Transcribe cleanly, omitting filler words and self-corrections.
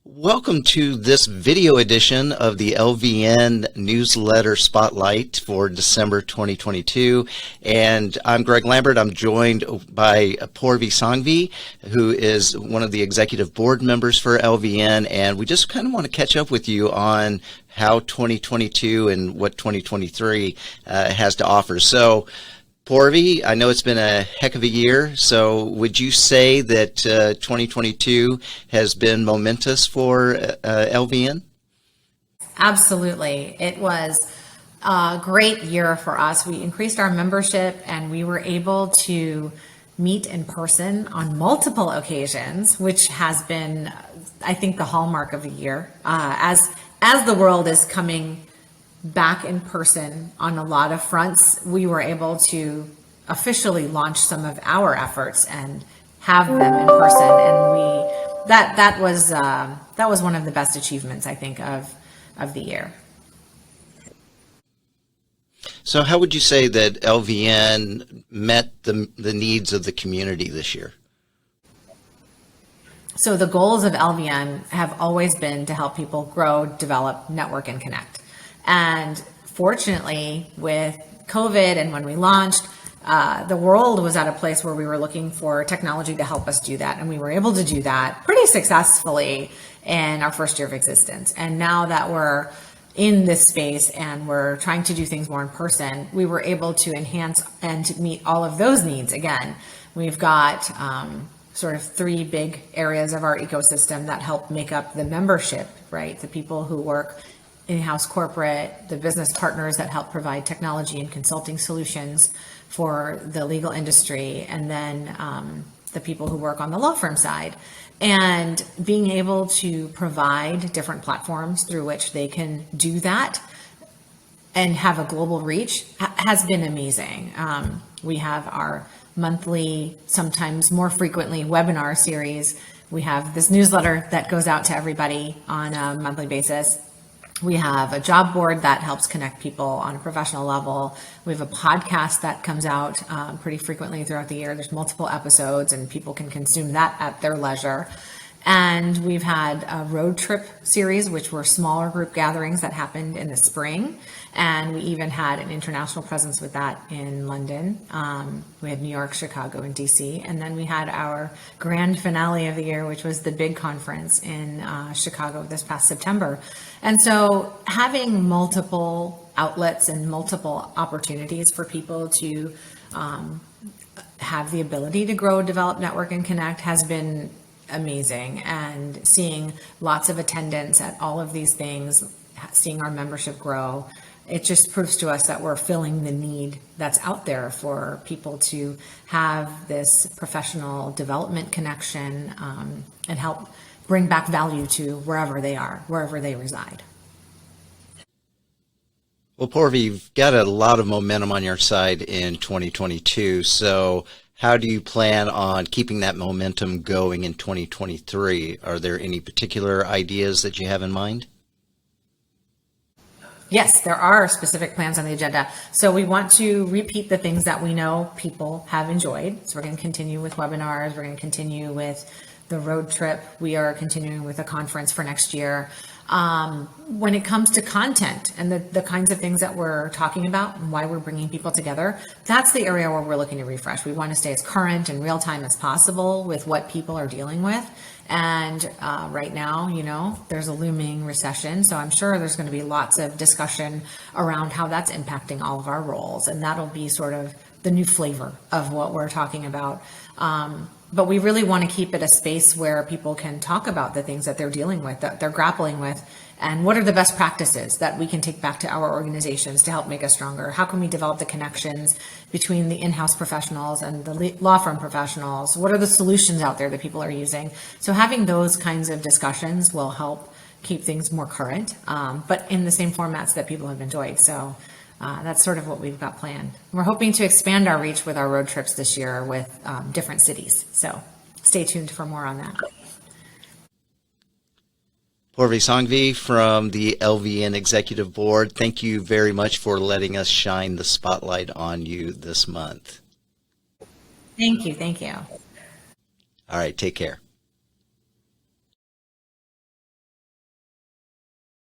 Welcome to this video edition of the LVN Newsletter Spotlight for December 2022. And I'm Greg Lambert. I'm joined by Purvi Sanghvi, who is one of the executive board members for LVN. And we just kind of want to catch up with you on how 2022 and what 2023 has to offer. So, Purvi, I know it's been a heck of a year, so would you say that 2022 has been momentous for LVN? Absolutely. It was a great year for us. We increased our membership and we were able to meet in person on multiple occasions, which has been, I think, the hallmark of the year. As the world is coming back in person on a lot of fronts, we were able to officially launch some of our efforts and have them in person, and that was one of the best achievements, I think, of the year. So how would you say that LVN met the needs of the community this year? So the goals of LVN have always been to help people grow, develop, network, and connect. And fortunately, with COVID and when we launched, the world was at a place where we were looking for technology to help us do that. And we were able to do that pretty successfully in our first year of existence. And now that we're in this space and we're trying to do things more in person, we were able to enhance and meet all of those needs again. We've got sort of three big areas of our ecosystem that help make up the membership, right? The people who work in-house corporate, the business partners that help provide technology and consulting solutions for the legal industry, and then the people who work on the law firm side. And being able to provide different platforms through which they can do that and have a global reach has been amazing. We have our monthly, sometimes more frequently, webinar series. We have this newsletter that goes out to everybody on a monthly basis. We have a job board that helps connect people on a professional level. We have a podcast that comes out pretty frequently throughout the year. There's multiple episodes and people can consume that at their leisure. And we've had a road trip series, which were smaller group gatherings that happened in the spring. And we even had an international presence with that in London. We had New York, Chicago, and DC. And then we had our grand finale of the year, which was the big conference in Chicago this past September. And so having multiple outlets and multiple opportunities for people to have the ability to grow, develop, network, and connect has been amazing. And seeing lots of attendance at all of these things, seeing our membership grow, it just proves to us that we're filling the need that's out there for people to have this professional development connection and help bring back value to wherever they are, wherever they reside. Well, Purvi, you've got a lot of momentum on your side in 2022. So how do you plan on keeping that momentum going in 2023? Are there any particular ideas that you have in mind? Yes, there are specific plans on the agenda. So we want to repeat the things that we know people have enjoyed. So we're going to continue with webinars. We're going to continue with the road trip. We are continuing with a conference for next year. When it comes to content and the kinds of things that we're talking about and why we're bringing people together, that's the area where we're looking to refresh. We want to stay as current and real time as possible with what people are dealing with. And right now, there's a looming recession. So I'm sure there's going to be lots of discussion around how that's impacting all of our roles. And that'll be sort of the new flavor of what we're talking about. But we really want to keep it a space where people can talk about the things that they're dealing with, that they're grappling with, and what are the best practices that we can take back to our organizations to help make us stronger? How can we develop the connections between the in-house professionals and the law firm professionals? What are the solutions out there that people are using? So having those kinds of discussions will help keep things more current, but in the same formats that people have enjoyed. So that's sort of what we've got planned. We're hoping to expand our reach with our road trips this year with different cities. So stay tuned for more on that. Purvi Sanghvi from the LVN Executive Board, thank you very much for letting us shine the spotlight on you this month. Thank you. Thank you. All right, take care.